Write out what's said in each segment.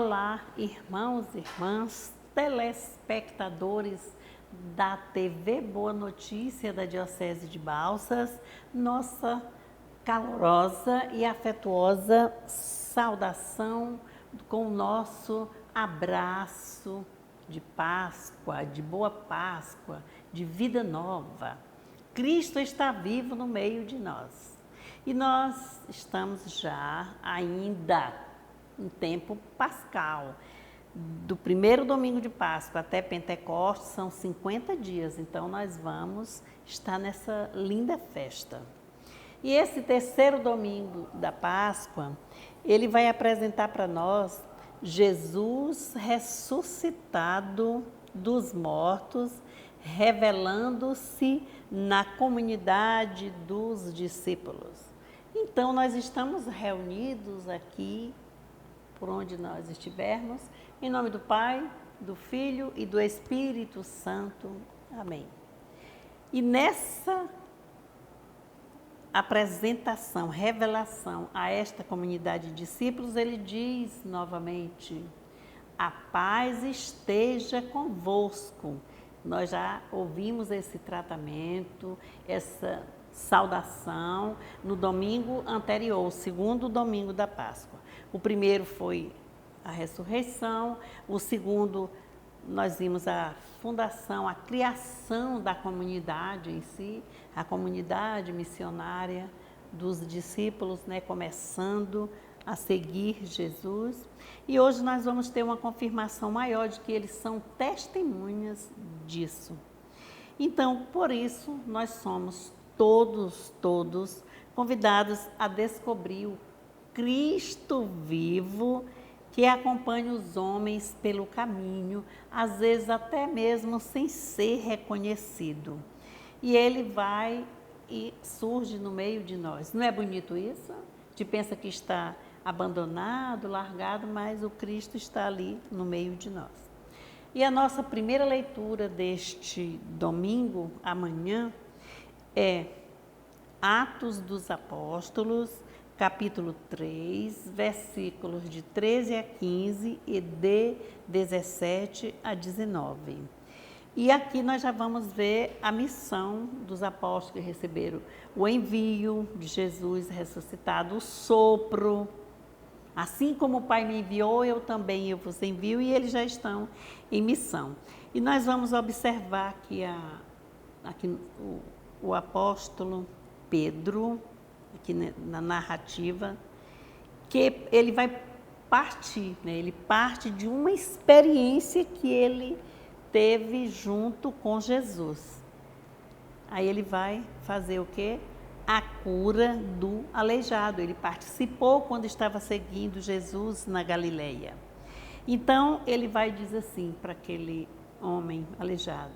Olá, irmãos e irmãs, telespectadores da TV Boa Notícia da Diocese de Balsas, nossa calorosa e afetuosa saudação com o nosso abraço de Páscoa, de Boa Páscoa, de vida nova. Cristo está vivo no meio de nós. E nós estamos já ainda em tempo pascal. Do primeiro domingo de Páscoa até Pentecostes são 50 dias, então nós vamos estar nessa linda festa. E esse terceiro domingo da Páscoa, ele vai apresentar para nós Jesus ressuscitado dos mortos, revelando-se na comunidade dos discípulos. Então, nós estamos reunidos aqui, por onde nós estivermos, em nome do Pai, do Filho e do Espírito Santo. Amém. E nessa apresentação, revelação a esta comunidade de discípulos, ele diz novamente: a paz esteja convosco. Nós já ouvimos esse tratamento, essa saudação no domingo anterior, o segundo domingo da Páscoa. O primeiro foi a ressurreição, o segundo nós vimos a fundação, a criação da comunidade em si, a comunidade missionária dos discípulos, começando a seguir Jesus. E hoje nós vamos ter uma confirmação maior de que eles são testemunhas disso. Então, por isso, nós somos todos convidados a descobrir o Cristo vivo que acompanha os homens pelo caminho, às vezes até mesmo sem ser reconhecido. E ele vai e surge no meio de nós. Não é bonito isso? A gente pensa que está abandonado, largado, mas o Cristo está ali no meio de nós. E a nossa primeira leitura deste domingo, amanhã, é Atos dos Apóstolos, capítulo 3, versículos de 13 a 15 e de 17 a 19. E aqui nós já vamos ver a missão dos apóstolos que receberam o envio de Jesus ressuscitado, o sopro. Assim como o Pai me enviou, eu também vos envio, e eles já estão em missão. E nós vamos observar que o apóstolo Pedro, aqui na narrativa, que ele vai partir, ele parte de uma experiência que ele teve junto com Jesus. Aí ele vai fazer o quê? A cura do aleijado. Ele participou quando estava seguindo Jesus na Galileia. Então, ele vai dizer assim para aquele homem aleijado,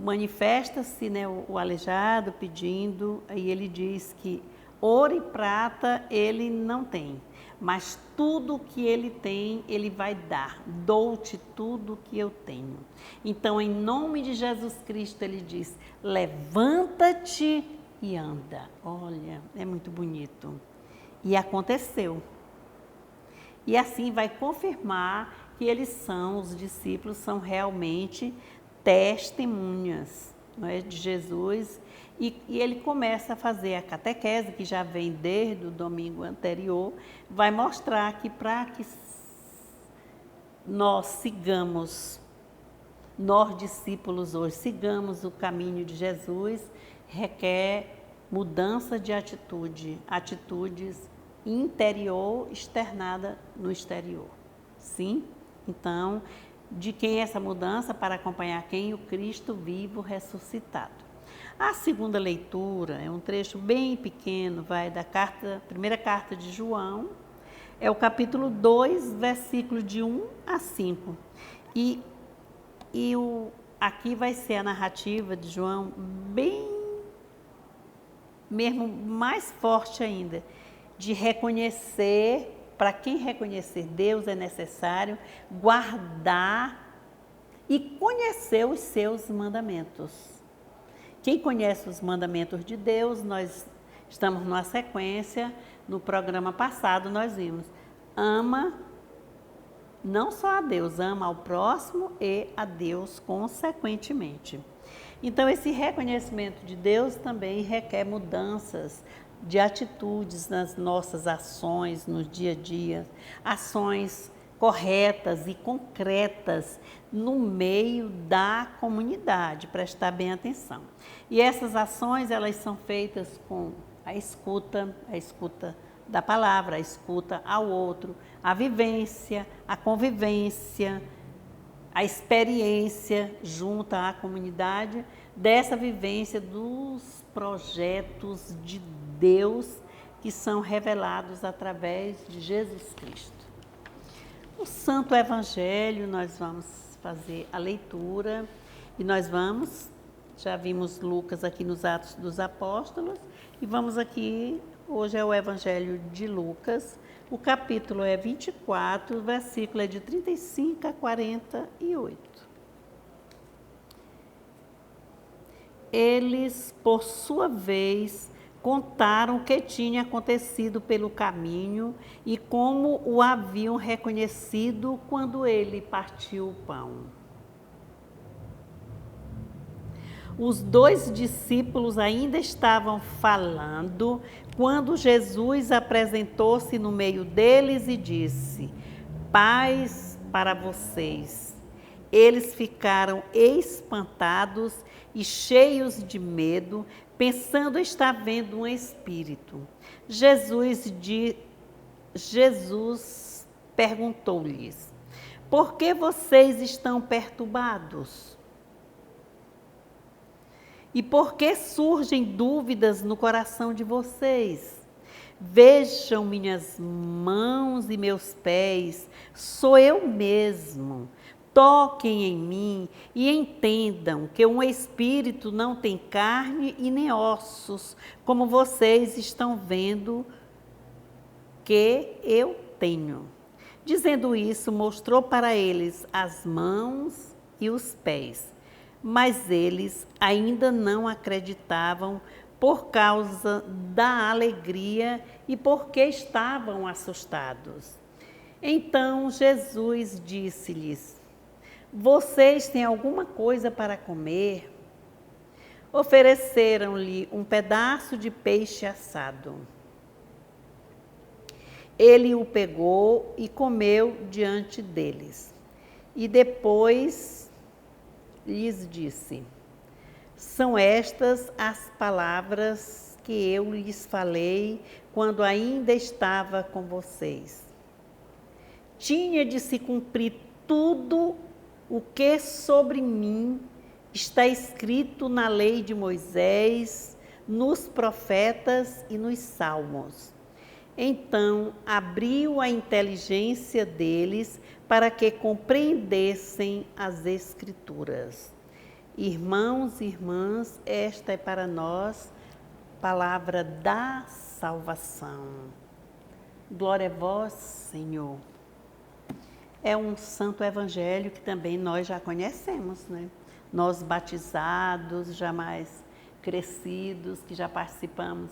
manifesta-se, o aleijado pedindo, aí ele diz que ouro e prata ele não tem, mas tudo que ele tem, ele vai dar. Dou-te tudo que eu tenho. Então, em nome de Jesus Cristo, ele diz: levanta-te e anda. Olha, é muito bonito. E aconteceu. E assim vai confirmar que os discípulos são realmente testemunhas, de Jesus, e ele começa a fazer a catequese, que já vem desde o domingo anterior, vai mostrar que para que nós discípulos hoje, sigamos o caminho de Jesus, requer mudança de atitudes interior externada no exterior. Sim? Então, de quem é essa mudança? Para acompanhar quem? O Cristo vivo ressuscitado. A segunda leitura é um trecho bem pequeno, vai da primeira carta de João, é o capítulo 2, versículo de 1 a 5. Aqui vai ser a narrativa de João bem, mesmo mais forte ainda, de reconhecer. Para quem reconhecer Deus é necessário guardar e conhecer os seus mandamentos. quem conhece os mandamentos de Deus, nós estamos numa sequência, no programa passado nós vimos, ama não só a Deus, ama ao próximo e a Deus consequentemente. Então, esse reconhecimento de Deus também requer mudanças de atitudes nas nossas ações, no dia a dia, ações corretas e concretas no meio da comunidade, prestar bem atenção. E essas ações, elas são feitas com a escuta da palavra, a escuta ao outro, a vivência, a convivência, a experiência junto à comunidade, dessa vivência dos projetos de Deus que são revelados através de Jesus Cristo. O Santo Evangelho, nós vamos fazer a leitura e já vimos Lucas aqui nos Atos dos Apóstolos e vamos aqui, hoje é o Evangelho de Lucas, o capítulo é 24, o versículo é de 35 a 48. Eles, por sua vez, contaram o que tinha acontecido pelo caminho e como o haviam reconhecido quando ele partiu o pão. Os 2 discípulos ainda estavam falando quando Jesus apresentou-se no meio deles e disse: paz para vocês. Eles ficaram espantados e cheios de medo, pensando estar vendo um espírito. Jesus perguntou-lhes: por que vocês estão perturbados? E por que surgem dúvidas no coração de vocês? Vejam minhas mãos e meus pés, sou eu mesmo. Toquem em mim e entendam que um espírito não tem carne e nem ossos, como vocês estão vendo que eu tenho. Dizendo isso, mostrou para eles as mãos e os pés. Mas eles ainda não acreditavam por causa da alegria e porque estavam assustados. Então Jesus disse-lhes: vocês têm alguma coisa para comer? Ofereceram-lhe um pedaço de peixe assado. Ele o pegou e comeu diante deles. E depois lhes disse: são estas as palavras que eu lhes falei quando ainda estava com vocês. Tinha de se cumprir tudo o que sobre mim está escrito na lei de Moisés, nos profetas e nos salmos. Então abriu a inteligência deles para que compreendessem as Escrituras. Irmãos e irmãs, esta é para nós palavra da salvação. Glória a vós, Senhor. É um santo evangelho que também nós já conhecemos, né? Nós batizados, já mais crescidos, que já participamos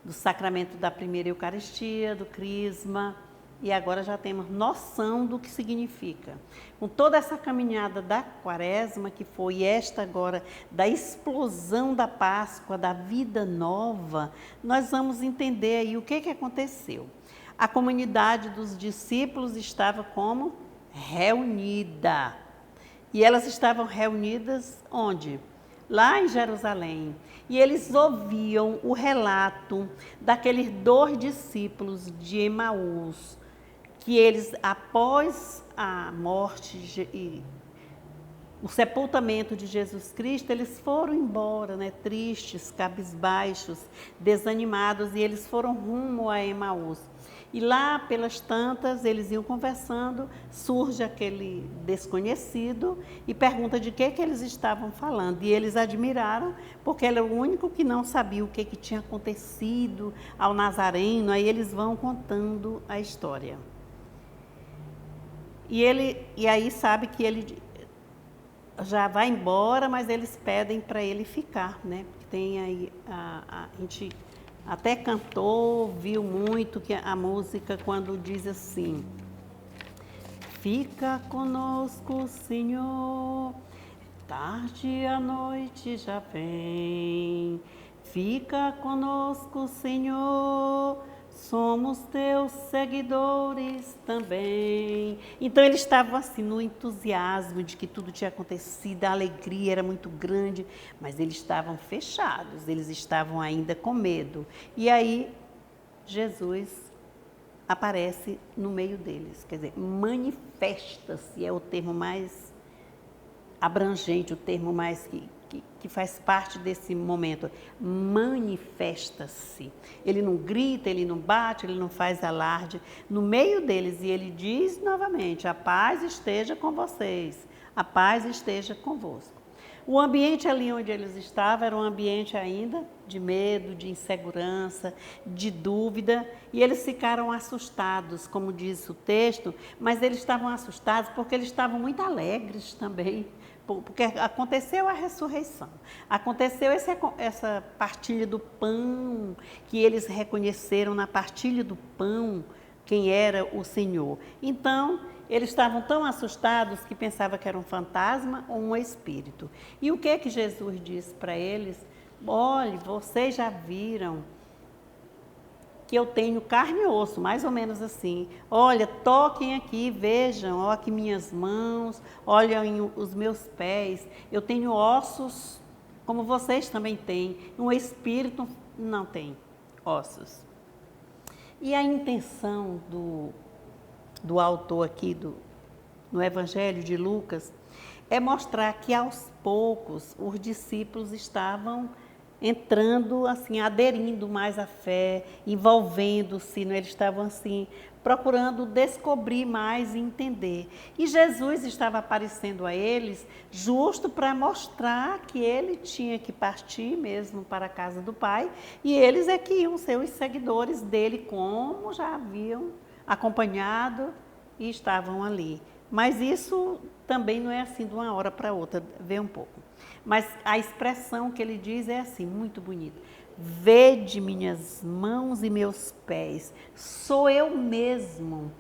do sacramento da primeira Eucaristia, do Crisma, e agora já temos noção do que significa. Com toda essa caminhada da Quaresma, que foi esta agora, da explosão da Páscoa, da vida nova, nós vamos entender aí o que aconteceu. A comunidade dos discípulos estava como? Reunida. E elas estavam reunidas onde? Lá em Jerusalém. E eles ouviam o relato daqueles 2 discípulos de Emaús, que eles, após a morte e o sepultamento de Jesus Cristo, eles foram embora, né, tristes, cabisbaixos, desanimados, e eles foram rumo a Emaús. E lá, pelas tantas, eles iam conversando, surge aquele desconhecido e pergunta de que eles estavam falando. E eles admiraram, porque ele era o único que não sabia o que tinha acontecido ao Nazareno. Aí eles vão contando a história. E aí sabe que ele já vai embora, mas eles pedem para ele ficar, né? Porque tem aí, a gente até cantou, viu muito que a música quando diz assim: fica conosco, Senhor, tarde a noite já vem. Fica conosco, Senhor, somos teus seguidores também. Então eles estavam assim no entusiasmo de que tudo tinha acontecido, a alegria era muito grande, mas eles estavam fechados, eles estavam ainda com medo. E aí Jesus aparece no meio deles, quer dizer, manifesta-se, é o termo mais abrangente, o termo mais que faz parte desse momento. Manifesta-se. Ele não grita, ele não bate, ele não faz alarde. No meio deles, e ele diz novamente: a paz esteja com vocês, a paz esteja convosco. O ambiente ali onde eles estavam era um ambiente ainda de medo, de insegurança, de dúvida, e eles ficaram assustados, como diz o texto, mas eles estavam assustados porque eles estavam muito alegres também, porque aconteceu a ressurreição, aconteceu essa partilha do pão, que eles reconheceram na partilha do pão quem era o Senhor. Então, eles estavam tão assustados que pensavam que era um fantasma ou um espírito. E o que Jesus disse para eles? Olhe, vocês já viram que eu tenho carne e osso, mais ou menos assim. Olha, toquem aqui, vejam, olha aqui minhas mãos, olhem os meus pés. Eu tenho ossos, como vocês também têm. Um espírito não tem ossos. E a intenção do autor aqui, no Evangelho de Lucas, é mostrar que aos poucos os discípulos estavam entrando, assim, aderindo mais à fé, envolvendo-se, eles estavam assim, procurando descobrir mais e entender. E Jesus estava aparecendo a eles justo para mostrar que ele tinha que partir mesmo para a casa do Pai, e eles é que iam ser os seguidores dele, como já haviam acompanhado e estavam ali. Mas isso também não é assim de uma hora para outra, vê um pouco. Mas a expressão que ele diz é assim, muito bonita. Vede minhas mãos e meus pés, sou eu mesmo.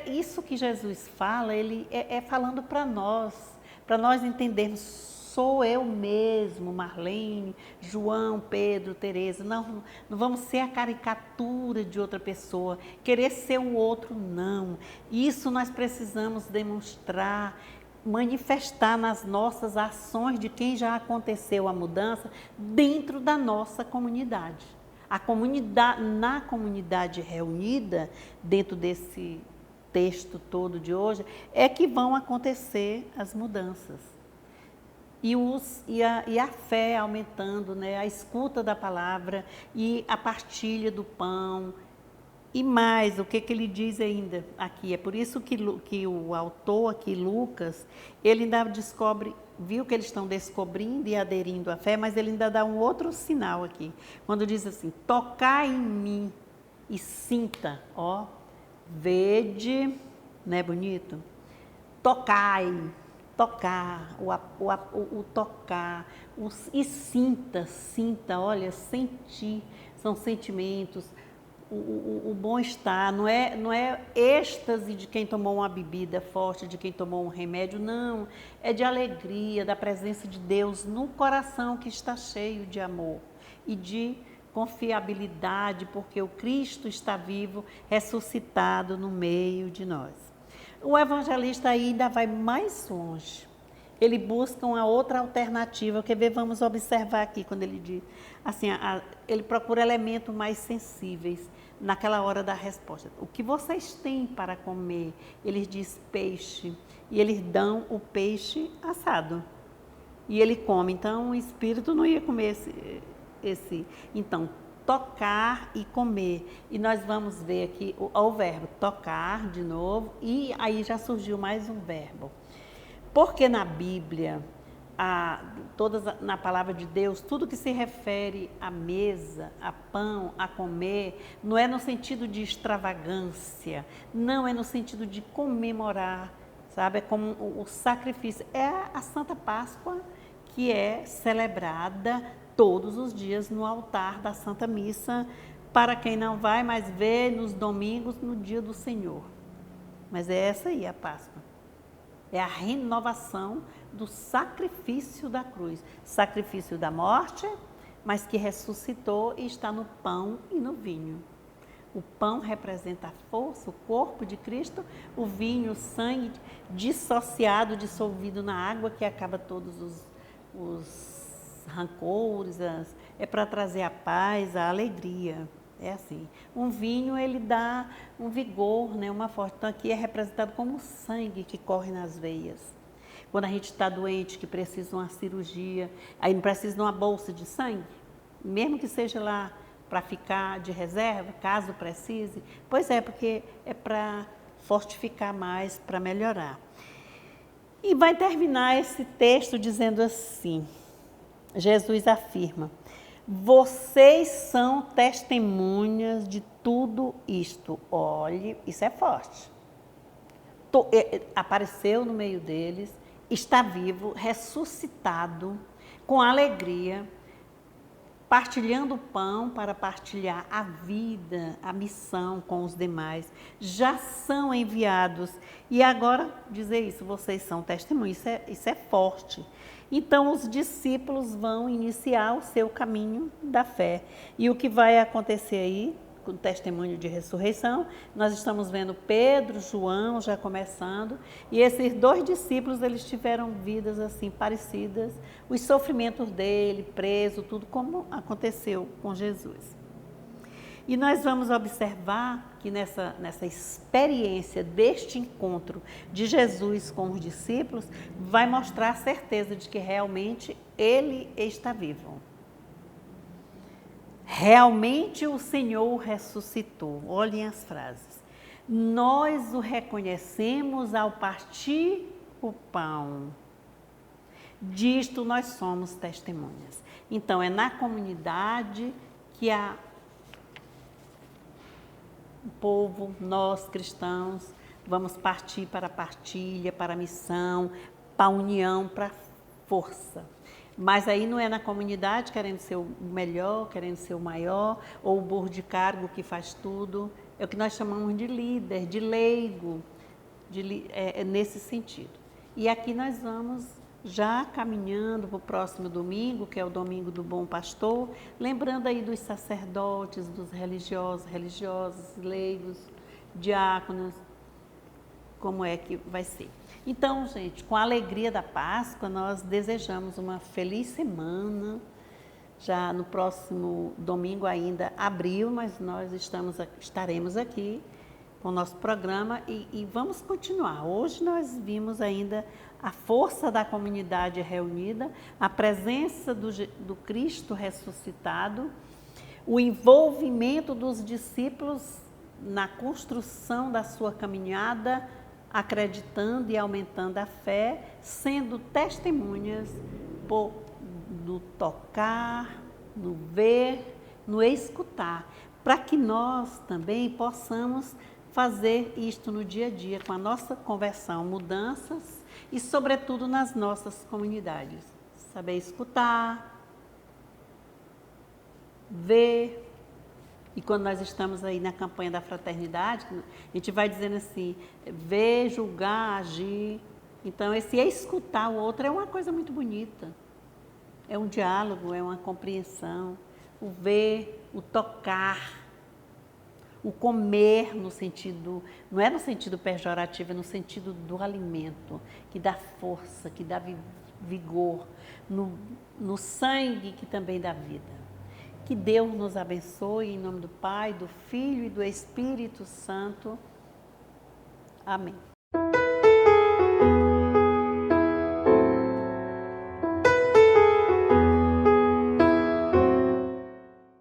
Isso que Jesus fala, ele é falando para nós entendermos, sou eu mesmo, Marlene, João, Pedro, Tereza. Não vamos ser a caricatura de outra pessoa, querer ser o outro, não. Isso nós precisamos demonstrar, manifestar nas nossas ações de quem já aconteceu a mudança dentro da nossa comunidade. Na comunidade reunida, dentro desse texto todo de hoje, é que vão acontecer as mudanças. E a fé aumentando, né? A escuta da palavra e a partilha do pão. E mais, o que ele diz ainda aqui? É por isso que o autor aqui, Lucas, ele ainda descobre, viu que eles estão descobrindo e aderindo à fé, mas ele ainda dá um outro sinal aqui. Quando diz assim, tocai em mim e sinta, ó, vede, não é bonito? Tocai, tocar, o tocar, e sinta, olha, sentir, são sentimentos. O bom-estar, não é êxtase de quem tomou uma bebida forte, de quem tomou um remédio, não. É de alegria, da presença de Deus no coração que está cheio de amor e de confiabilidade, porque o Cristo está vivo, ressuscitado no meio de nós. O evangelista ainda vai mais longe. Ele busca uma outra alternativa. Quer ver? Vamos observar aqui quando ele diz assim, ele procura elementos mais sensíveis naquela hora da resposta. O que vocês têm para comer? Ele diz peixe, e eles dão o peixe assado. E ele come. Então o espírito não ia comer esse. Então, tocar e comer. E nós vamos ver aqui o verbo tocar de novo, e aí já surgiu mais um verbo. Porque na Bíblia, na palavra de Deus, tudo que se refere à mesa, a pão, a comer, não é no sentido de extravagância, não é no sentido de comemorar, sabe? É como o sacrifício. É a Santa Páscoa que é celebrada todos os dias no altar da Santa Missa, para quem não vai, mas vê nos domingos, no dia do Senhor. Mas é essa aí a Páscoa. É a renovação do sacrifício da cruz. Sacrifício da morte, mas que ressuscitou e está no pão e no vinho. O pão representa a força, o corpo de Cristo, o vinho, o sangue dissociado, dissolvido na água, que acaba todos os rancores, é para trazer a paz, a alegria. É assim. Um vinho, ele dá um vigor, né, uma força. Então, aqui é representado como o sangue que corre nas veias. Quando a gente está doente, que precisa de uma cirurgia, aí não precisa de uma bolsa de sangue, mesmo que seja lá para ficar de reserva, caso precise. Pois é, porque é para fortificar mais, para melhorar. E vai terminar esse texto dizendo assim, Jesus afirma: vocês são testemunhas de tudo isto. Olhe, isso é forte. Apareceu no meio deles, está vivo, ressuscitado, com alegria, partilhando o pão para partilhar a vida, a missão com os demais. Já são enviados. E agora, dizer isso, vocês são testemunhas, isso é forte. Então, os discípulos vão iniciar o seu caminho da fé. E o que vai acontecer aí, com o testemunho de ressurreição, nós estamos vendo Pedro, João já começando, e esses dois discípulos, eles tiveram vidas assim parecidas, os sofrimentos dele, preso, tudo como aconteceu com Jesus. E nós vamos observar que nessa experiência deste encontro de Jesus com os discípulos, vai mostrar a certeza de que realmente ele está vivo. Realmente o Senhor ressuscitou. Olhem as frases. Nós o reconhecemos ao partir o pão. Disto nós somos testemunhas. Então, é na comunidade que o povo, nós cristãos, vamos partir para a partilha, para a missão, para a união, para a força. Mas aí não é na comunidade querendo ser o melhor, querendo ser o maior, ou o burro de cargo que faz tudo. É o que nós chamamos de líder, de leigo, é nesse sentido. E aqui nós vamos já caminhando para o próximo domingo, que é o domingo do Bom Pastor, lembrando aí dos sacerdotes, dos religiosos, leigos, diáconos, como é que vai ser. Então, gente, com a alegria da Páscoa, nós desejamos uma feliz semana. Já no próximo domingo ainda abril, mas nós estaremos aqui com o nosso programa e vamos continuar. Hoje nós vimos ainda a força da comunidade reunida, a presença do Cristo ressuscitado, o envolvimento dos discípulos na construção da sua caminhada, acreditando e aumentando a fé, sendo testemunhas no tocar, no ver, no escutar, para que nós também possamos fazer isto no dia a dia, com a nossa conversão, mudanças e, sobretudo, nas nossas comunidades. Saber escutar, ver. E quando nós estamos aí na campanha da fraternidade, a gente vai dizendo assim, ver, julgar, agir. Então, esse escutar o outro é uma coisa muito bonita. É um diálogo, é uma compreensão. O ver, o tocar, o comer no sentido, não é no sentido pejorativo, é no sentido do alimento, que dá força, que dá vigor, no sangue que também dá vida. Que Deus nos abençoe, em nome do Pai, do Filho e do Espírito Santo. Amém.